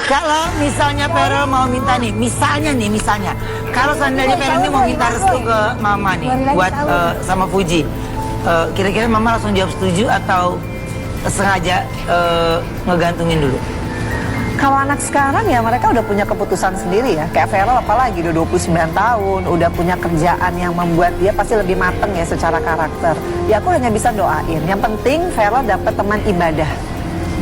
Kalau misalnya Vero mau minta nih, misalnya, kalau seandainya Vero ini mau minta restu ke Mama nih, buat sama Fuji, kira-kira Mama langsung jawab setuju atau sengaja ngegantungin dulu? Kalau anak sekarang ya mereka udah punya keputusan sendiri ya. Kayak Vero apalagi udah 29 tahun, udah punya kerjaan yang membuat dia pasti lebih mateng ya secara karakter. Ya aku hanya bisa doain. Yang penting Vero dapat teman ibadah.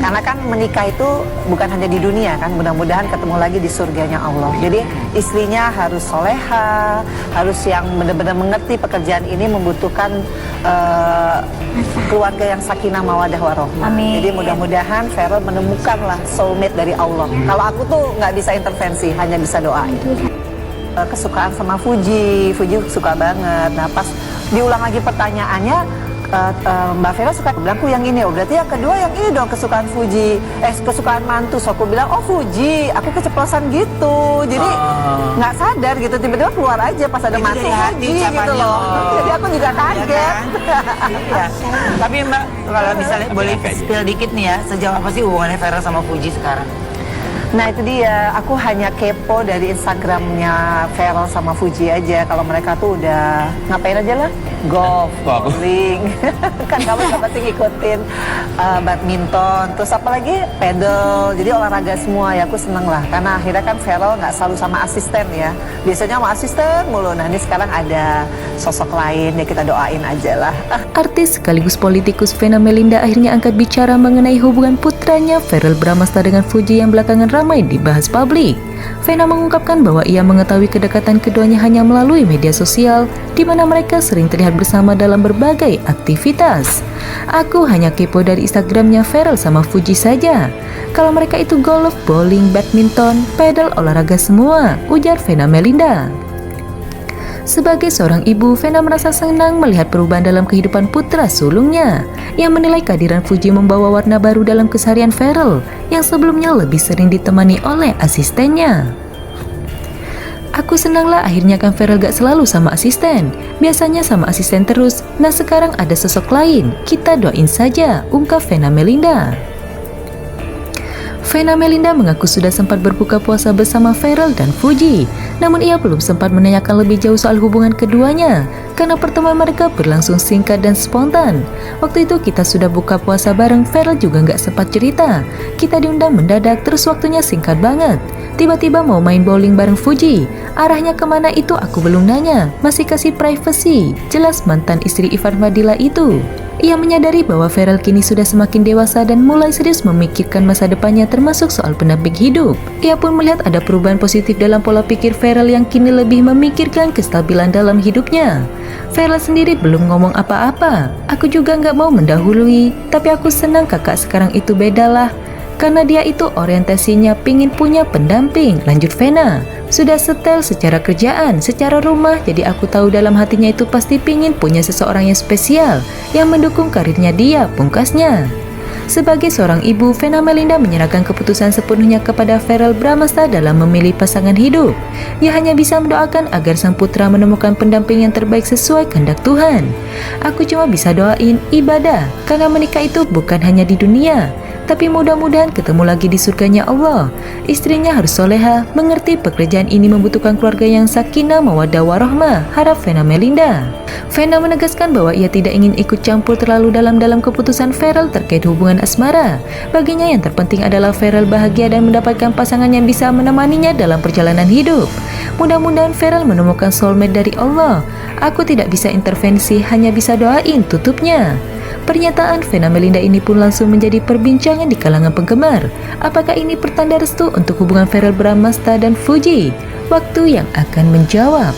Karena kan menikah itu bukan hanya di dunia kan, mudah-mudahan ketemu lagi di surganya Allah. Jadi istrinya harus soleha, harus yang benar-benar mengerti pekerjaan ini membutuhkan keluarga yang sakinah mawadah warohmah. Jadi mudah-mudahan Vero menemukanlah soulmate dari Allah. Kalau aku tuh nggak bisa intervensi, hanya bisa doain. Kesukaan sama Fuji suka banget. Nah pas diulang lagi pertanyaannya, Mbak Vero suka bilangku yang ini, berarti yang kedua yang ini dong kesukaan Fuji, kesukaan mantu. So aku bilang oh Fuji, aku keceplosan gitu, jadi nggak sadar gitu, tiba-tiba keluar aja pas ada mantu Fuji gitu loh. Jadi aku juga kaget. Ya. Tapi Mbak, kalau misalnya boleh spill dikit nih ya, sejauh apa sih hubungannya Vero sama Fuji sekarang? Nah itu dia, aku hanya kepo dari Instagramnya Vero sama Fuji aja. Kalau mereka tuh udah ngapain aja lah, golf, bowling, kan kamu pasti ngikutin badminton, terus apalagi pedal, jadi olahraga semua ya. Aku seneng lah, karena akhirnya kan Vero nggak selalu sama asisten ya, biasanya sama asisten mulu. Nah ini sekarang ada sosok lain ya, kita doain aja lah. Artis sekaligus politikus Vena Melinda akhirnya angkat bicara mengenai hubungan putranya Verrell Bramasta dengan Fuji yang belakangan ramai dibahas publik. Vena mengungkapkan bahwa ia mengetahui kedekatan keduanya hanya melalui media sosial, di mana mereka sering terlihat bersama dalam berbagai aktivitas. Aku hanya kepo dari Instagramnya Verrell sama Fuji saja. Kalau mereka itu golf, bowling, badminton, pedal, olahraga semua, ujar Vena Melinda. Sebagai seorang ibu, Vena merasa senang melihat perubahan dalam kehidupan putra sulungnya. Ia menilai kehadiran Fuji membawa warna baru dalam keseharian Verrell yang sebelumnya lebih sering ditemani oleh asistennya. Aku senanglah akhirnya kan Verrell gak selalu sama asisten. Biasanya sama asisten terus. Nah sekarang ada sosok lain. Kita doain saja, ungkap Vena Melinda. Vena Melinda mengaku sudah sempat berbuka puasa bersama Verrell dan Fuji. Namun ia belum sempat menanyakan lebih jauh soal hubungan keduanya, karena pertemuan mereka berlangsung singkat dan spontan. Waktu itu kita sudah buka puasa bareng, Verrell juga nggak sempat cerita. Kita diundang mendadak, terus waktunya singkat banget. Tiba-tiba mau main bowling bareng Fuji. Arahnya kemana itu aku belum nanya, masih kasih privacy. Jelas mantan istri Ivan Fadila itu. Ia menyadari bahwa Verrell kini sudah semakin dewasa dan mulai serius memikirkan masa depannya termasuk soal pendamping hidup. Ia pun melihat ada perubahan positif dalam pola pikir Verrell yang kini lebih memikirkan kestabilan dalam hidupnya. Verrell sendiri belum ngomong apa-apa. Aku juga nggak mau mendahului, tapi aku senang kakak sekarang itu bedalah. Karena dia itu orientasinya pingin punya pendamping, lanjut Vena. Sudah setel secara kerjaan, secara rumah, jadi aku tahu dalam hatinya itu pasti pingin punya seseorang yang spesial, yang mendukung karirnya dia, pungkasnya. Sebagai seorang ibu, Vena Melinda menyerahkan keputusan sepenuhnya kepada Verrell Bramasta dalam memilih pasangan hidup. Ia hanya bisa mendoakan agar sang putra menemukan pendamping yang terbaik sesuai kehendak Tuhan. Aku cuma bisa doain ibadah, karena menikah itu bukan hanya di dunia, tapi mudah-mudahan ketemu lagi di surganya Allah. Istrinya harus soleha, mengerti pekerjaan ini membutuhkan keluarga yang sakinah mawaddah warohmah, harap Vena Melinda. Vena menegaskan bahwa ia tidak ingin ikut campur terlalu dalam keputusan Verrell terkait hubungan asmara. Baginya yang terpenting adalah Verrell bahagia dan mendapatkan pasangan yang bisa menemaninya dalam perjalanan hidup. Mudah-mudahan Verrell menemukan soulmate dari Allah. Aku tidak bisa intervensi, hanya bisa doain, tutupnya. Pernyataan Vena Melinda ini pun langsung menjadi perbincangan di kalangan penggemar. Apakah ini pertanda restu untuk hubungan Verrell Bramasta dan Fuji? Waktu yang akan menjawab.